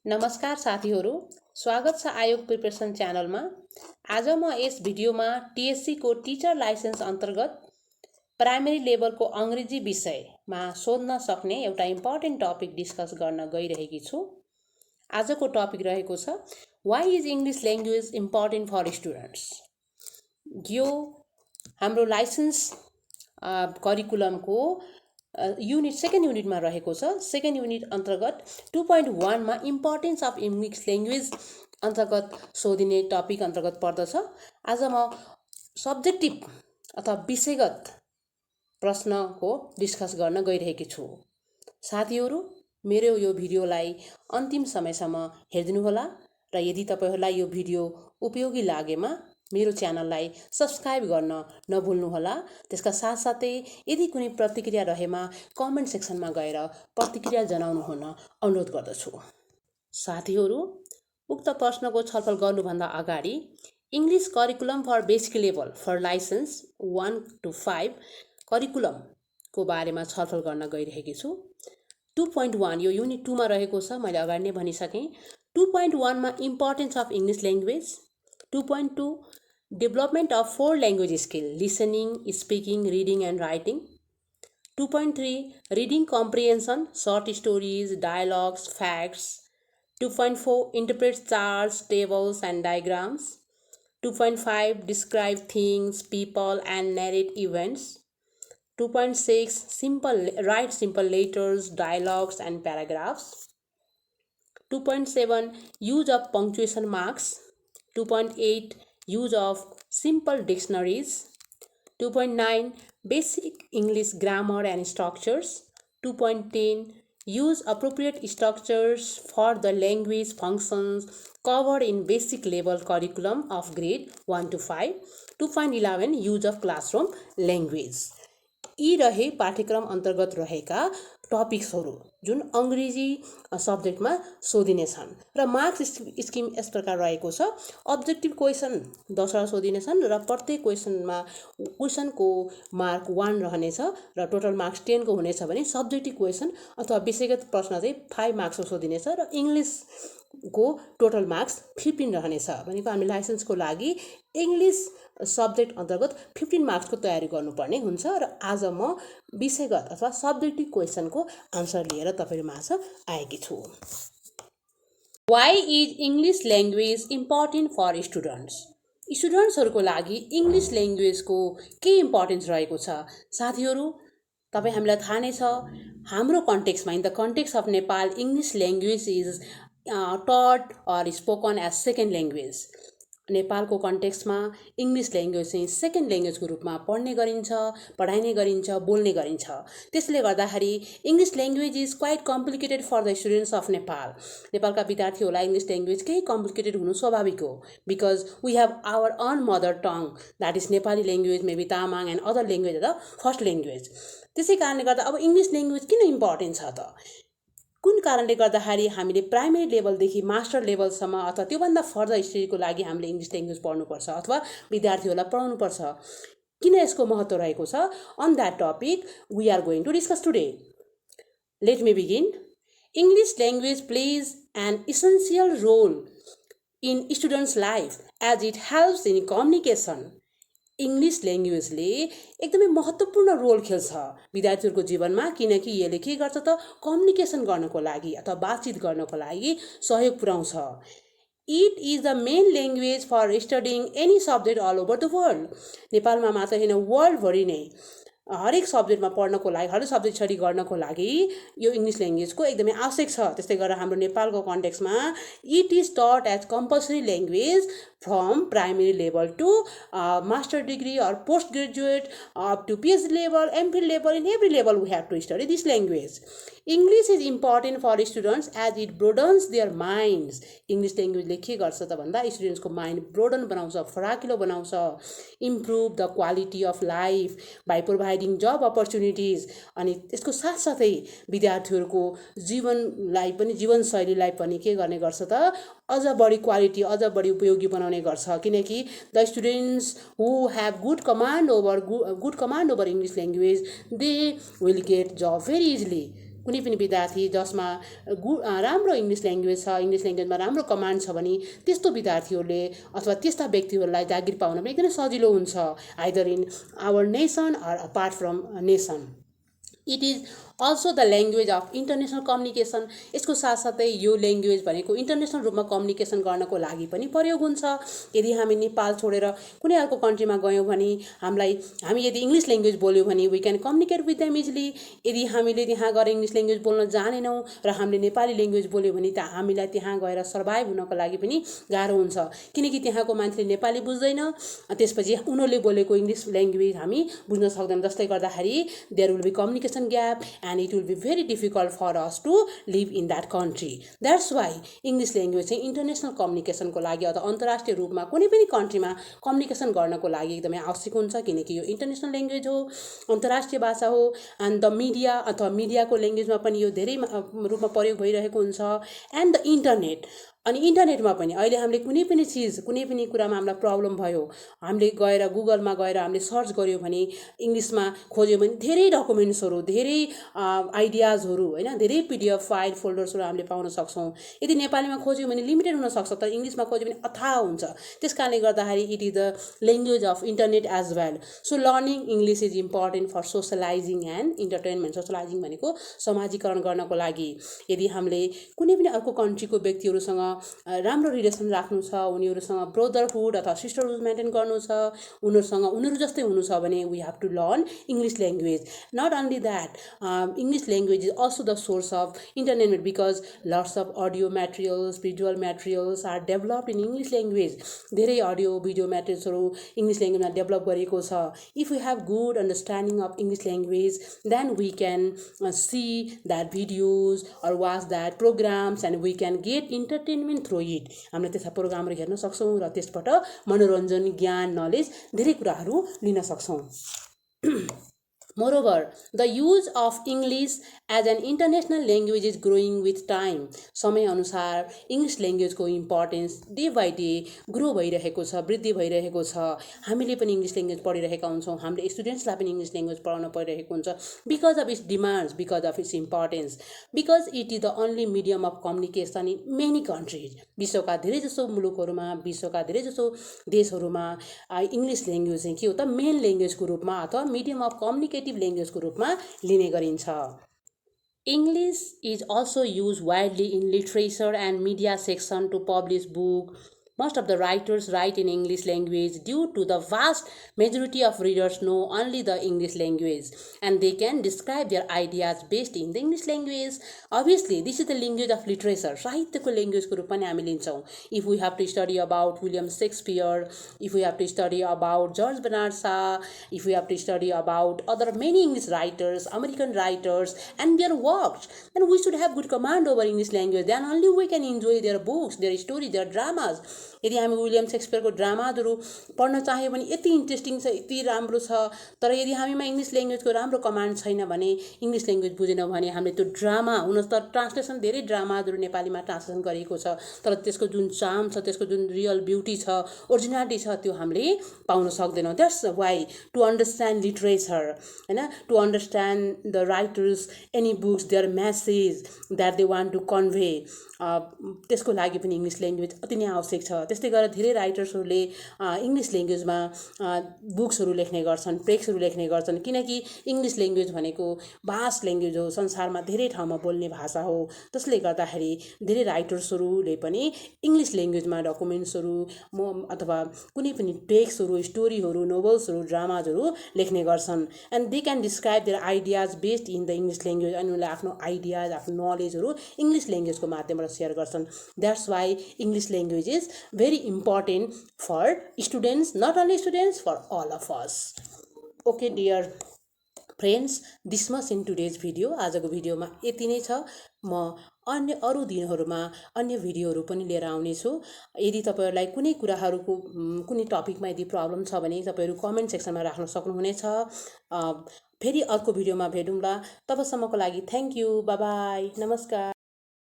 नमस्कार साथीहरू, स्वागत छ आयोग प्रिपरेसन च्यानलमा। आज म यस भिडियोमा टीएससी को टिचर लाइसेन्स अन्तर्गत प्राइमेरी लेभलको अङ्ग्रेजी विषयमा सोध्न सक्ने एउटा इम्पोर्टेन्ट टपिक डिस्कस गर्न गइरहेकी छु। आजको टपिक रहेको छ why is English language important for students. यो हाम्रो लाइसेन्स करिकुलमको सेकेन्ड युनिटमा रहेको छ। सेकेन्ड युनिट अन्तर्गत 2.1 मा इम्पोर्टेन्स अफ इङ्ग्लिस ल्याङ्ग्वेज अन्तर्गत सोधिने टपिक अन्तर्गत पर्दछ। आज म सब्जेक्टिभ अथवा विषयगत प्रश्नको डिस्कस गर्न गइरहेकी छु। साथीहरू, मेरो यो भिडियोलाई अन्तिम समयसम्म हेरिदिनुहोला र यदि तपाईहरूलाई यो भिडियो उपयोगी लागेमा मेरो च्यानललाई सब्स्क्राइब गर्न नभुल्नुहोला। त्यसका साथसाथै यदि कुनै प्रतिक्रिया रहेमा कमेन्ट सेक्सनमा गएर प्रतिक्रिया जनाउनु हुन अनुरोध गर्दछु। साथीहरू, उक्त प्रश्नको छलफल गर्नुभन्दा अगाडि English curriculum for basic level for license 1 to 5 करिकुलमको बारेमा छलफल गर्न गइरहेकी छु। 2.1 यो युनिट 2 मा रहेको छ, मैले अगाडि नै भनिसकेँ। 2.1 मा importance of English language, 2.2 Development of 4 language skill: listening, speaking, reading and writing. 2.3 Reading comprehension, short stories, dialogues, facts. 2.4 Interpret charts, tables and diagrams. 2.5 Describe things, people and narrate events. 2.6 Write simple letters, dialogues and paragraphs. 2.7 Use of punctuation marks. 2.8 Use of simple dictionaries. 2.9 Basic English grammar and structures. 2.10 Use appropriate structures for the language functions covered in basic level curriculum of grade 1 to 5. 2.11 Use of classroom language. यी रहे पाठ्यक्रम अन्तर्गत रहेका टपिक्सहरू जुन अङ्ग्रेजी सब्जेक्टमा सोधिनेछन् र marks scheme यस प्रकार रहेको छ। अब्जेक्टिभ क्वेसन 10 सोधिनेछन् र प्रत्येक क्वेसनको मार्क 1 रहनेछ र टोटल मार्क्स 10 को हुनेछ भने सब्जेक्टिभ क्वेसन अथवा विषयगत प्रश्न चाहिँ 5 मार्क्सको सोधिनेछ र इङ्ग्लिसको टोटल मार्क्स 15 रहनेछ। भनेको हामी लाइसेन्सको लागि इङ्ग्लिस सब्जेक्ट अन्तर्गत 15 मार्क्सको तयारी गर्नुपर्ने हुन्छ र आज म विषयगत अथवा सब्जेक्टिभ क्वेसनको आन्सर लिएर तपाईहरुमाझ आएकी छु। Why is English language important for students. स्टुडेन्ट्सहरूको लागि इङ्ग्लिस ल्याङ्ग्वेजको के इम्पोर्टेन्स रहेको छ? साथीहरू, हामीलाई थाहा नै छ, हाम्रो कन्टेक्स्टमा in the context of Nepal English language is taught or spoken as second language. नेपालको कन्टेक्स्टमा इङ्ग्लिस ल्याङ्ग्वेज चाहिँ सेकेन्ड ल्याङ्ग्वेजको रूपमा पढ्ने गरिन्छ, पढाइने गरिन्छ, बोल्ने गरिन्छ। त्यसले गर्दाखेरि English language is quite complicated for the students of Nepal. नेपालका विद्यार्थीहरूलाई इङ्ग्लिस ल्याङ्ग्वेज केही कम्प्लिकेटेड हुनु स्वाभाविक हो, because we have our own mother tongue that is Nepali language, maybe Tamang and other language the first language. त्यसै कारणले गर्दा अब इङ्ग्लिस ल्याङ्ग्वेज किन इम्पोर्टेन्ट छ त? कुन कारणले गर्दाखेरि हामीले प्राइमेरी लेभलदेखि मास्टर लेभलसम्म अथवा त्योभन्दा फर्दर स्टडीको लागि हामीले इङ्ग्लिस ल्याङ्ग्वेज पढ्नुपर्छ अथवा विद्यार्थीहरूलाई पढाउनुपर्छ? किन यसको महत्त्व रहेको छ? On that topic we are going to discuss today. Let me begin. English language plays an essential role in students life as it helps in communication. English ल्याङ्ग्वेजले एकदमै महत्त्वपूर्ण रोल खेल्छ विद्यार्थीहरूको जीवनमा, किनकि यसले के गर्छ त कम्युनिकेसन गर्नको लागि अथवा बातचित गर्नको लागि सहयोग पुर्याउँछ। It is the main language for studying any subject all over the world. नेपालमा मात्र होइन, वर्ल्डभरि नै हरेक सब्जेक्टमा पढ्नको लागि, हरेक सब्जेक्ट स्टडी गर्नको लागि यो इङ्ग्लिस ल्याङ्ग्वेजको एकदमै आवश्यक छ। त्यस्तै गरेर हाम्रो नेपालको कन्टेक्स्टमा it is taught as compulsory language from primary level to master degree or post graduate up to PhD level, MPhil level, in every level we have to study this language. English is important for students as it broadens their minds. English ल्याङ्ग्वेजले के गर्छ त भन्दा स्टुडेन्ट्सको mind broaden बनाउँछ, फराकिलो बनाउँछ। Improve the quality of life by providing job opportunities. अनि त्यसको साथसाथै विद्यार्थीहरूको जीवनलाई पनि, जीवनशैलीलाई पनि के गर्ने गर्छ त अझ बढी क्वालिटी, अझ बढी उपयोगी बनाउने गर्छ। किनकि the students who have good command over English language they will get job very easily. कुनै पनि विद्यार्थी जसमा राम्रो इङ्ग्लिस ल्याङ्ग्वेज छ, इङ्ग्लिस ल्याङ्ग्वेजमा राम्रो कमान्ड छ भने त्यस्तो विद्यार्थीहरूले अथवा त्यस्ता व्यक्तिहरूलाई जागिर पाउन पनि एकदमै सजिलो हुन्छ, either in our nation or apart from nation. It is also the language of international communication. यसको साथसाथै यो ल्याङ्ग्वेज भनेको इन्टरनेसनल रूपमा कम्युनिकेसन गर्नको लागि पनि प्रयोग हुन्छ। यदि हामी नेपाल छोडेर कुनै अर्को कन्ट्रीमा गयौँ भने हामी यदि इङ्ग्लिस ल्याङ्ग्वेज बोल्यौँ भने we can communicate with them easily. यदि हामीले त्यहाँ गएर इङ्ग्लिस ल्याङ्ग्वेज बोल्न जानेनौँ र हामीले नेपाली ल्याङ्ग्वेज बोल्यौँ भने हामीलाई त्यहाँ गएर सर्भाइभ हुनको लागि पनि गाह्रो हुन्छ, किनकि त्यहाँको मान्छेले नेपाली बुझ्दैन, त्यसपछि उनीहरूले बोलेको इङ्ग्लिस ल्याङ्ग्वेज हामी बुझ्न सक्दैनौँ, जसले गर्दाखेरि there will be communication gap and it will be very difficult for us to live in that country. That's why English language चाहिँ इन्टरनेसनल कम्युनिकेसनको लागि अथवा अन्तर्राष्ट्रिय रूपमा कुनै पनि कन्ट्रीमा कम्युनिकेसन गर्नको लागि एकदमै आवश्यक हुन्छ, किनकि यो इन्टरनेसनल ल्याङ्ग्वेज हो, अन्तर्राष्ट्रिय भाषा हो। एन्ड द मिडिया अथवा मिडियाको ल्याङ्ग्वेजमा पनि यो धेरै रूपमा प्रयोग भइरहेको हुन्छ। एन्ड द इन्टरनेट, अनि इन्टरनेटमा पनि अहिले हामीले कुनै पनि चिज, कुनै पनि कुरामा हामीलाई प्रब्लम भयो, हामीले गएर गुगलमा गएर हामीले सर्च गऱ्यौँ भने, इङ्ग्लिसमा खोज्यौँ भने धेरै डकुमेन्ट्सहरू, धेरै आइडियाजहरू, होइन, धेरै पिडिएफ फाइल फोल्डर्सहरू हामीले पाउन सक्छौँ। यदि नेपालीमा खोज्यौँ भने लिमिटेड हुनसक्छ, तर इङ्ग्लिसमा खोज्यौँ भने अथाह हुन्छ। त्यस कारणले गर्दाखेरि it is the language of internet as well. So learning English is important for socialising and entertainment. Socialising भनेको समाजीकरण गर्नको लागि। यदि हामीले कुनै पनि अर्को कन्ट्रीको व्यक्तिहरूसँग राम्रो रिलेसन राख्नु छ, उनीहरूसँग ब्रदरहुड अथवा सिस्टरहुड मेन्टेन गर्नु छ, उनीहरू जस्तै हुनु छ भने we have to learn English language. Not only that, English language is also the source of entertainment because lots of audio materials, visual materials are developed in English language. धेरै audio, video materialsहरू English language मा develop गरिएको छ। If we have good understanding of English language, then we can see that videos or watch that programs and we can get entertainment through it. हामीले त्यस्ता प्रोग्रामहरू हेर्न सक्छौँ र त्यसबाट मनोरञ्जन, ज्ञान, नलेज धेरै कुराहरू लिन सक्छौँ। Moreover, the use of English as an international language is growing with time. समय अनुसार इङ्ग्लिस ल्याङ्ग्वेजको importance day by day grow भइरहेको छ, वृद्धि भइरहेको छ। हामीले पनि इङ्ग्लिस ल्याङ्ग्वेज पढिरहेका हुन्छौँ, हामीले स्टुडेन्ट्सलाई पनि इङ्ग्लिस ल्याङ्ग्वेज पढाउन परिरहेको हुन्छ, because of its demands, because of its importance, because it is the only medium of communication in many countries. विश्वका धेरै जसो मुलुकहरूमा, विश्वका धेरै जसो देशहरूमा इङ्ग्लिस ल्याङ्ग्वेज चाहिँ के हो त मेन ल्याङ्ग्वेजको रूपमा अथवा मिडियम अफ कम्युनिकेटिभ ल्याङ्ग्वेजको रूपमा लिने गरिन्छ। English is also used widely in literature and media section to publish books. Most of the writers write in English language due to the vast majority of readers know only the English language and they can describe their ideas based in the English language. Obviously, this is the language of literature. साहित्यको ल्याङ्ग्वेजको रूपमा नै हामी लिन्छौँ। If we have to study about William Shakespeare, if we have to study about George Bernard Shaw, if we have to study about other many English writers, American writers and their works, then we should have good command over English language. Then only we can enjoy their books, their stories, their dramas. यदि हामी William शेक्सपियरको ड्रामाहरू पढ्न चाह्यौँ भने यति interesting छ, यति राम्रो छ, तर यदि हामीमा इङ्ग्लिस ल्याङ्ग्वेजको राम्रो कमान्ड छैन भने, इङ्ग्लिस ल्याङ्ग्वेज बुझेनौँ भने हामीले त्यो ड्रामा, हुन त ट्रान्सलेसन धेरै ड्रामाहरू नेपालीमा ट्रान्सलेसन गरिएको छ, तर त्यसको जुन चार्म छ, त्यसको जुन रियल ब्युटी छ, ओरिजिनालिटी छ, त्यो हामीले पाउन सक्दैनौँ। That's why to understand literature, होइन, to understand the writers any books, their message that they want to convey, त्यसको लागि पनि इङ्ग्लिस ल्याङ्ग्वेज अति नै आवश्यक छ। त्यस्तै गरेर धेरै राइटर्सहरूले इङ्ग्लिस ल्याङ्ग्वेजमा बुक्सहरू लेख्ने गर्छन्, प्लेक्सहरू लेख्ने गर्छन्, किनकि इङ्ग्लिस ल्याङ्ग्वेज भनेको भास्ट ल्याङ्ग्वेज हो, संसारमा धेरै ठाउँमा बोल्ने भाषा हो। त्यसले गर्दाखेरि धेरै राइटर्सहरूले पनि इङ्ग्लिस ल्याङ्ग्वेजमा डकुमेन्ट्सहरू अथवा कुनै पनि टेक्स्टहरू, स्टोरीहरू, नोभल्सहरू, ड्रामाजहरू लेख्ने गर्छन्। And they can describe their ideas based in the English language. अनि उनीहरूले आफ्नो आइडियाज, आफ्नो नलेजहरू इङ्ग्लिस ल्याङ्ग्वेजको माध्यमबाट सेयर गर्छन्। That's why English language is very important for students, not only students, for all of us. Okay dear friends, this much in today's video. आजको भिडियोमा यति नै छ। म अन्य अरू दिनहरूमा अन्य भिडियोहरू पनि लिएर आउनेछु। यदि तपाईहरुलाई कुनै कुराहरूको कुनै टपिकमा यदि प्रब्लम छ भने तपाईहरु कमेन्ट सेक्सनमा राख्न सक्नुहुनेछ। फेरि अर्को भिडियोमा भेटौँला। तबसम्मको लागि थ्यांक यू, बाइ बाइ, नमस्कार।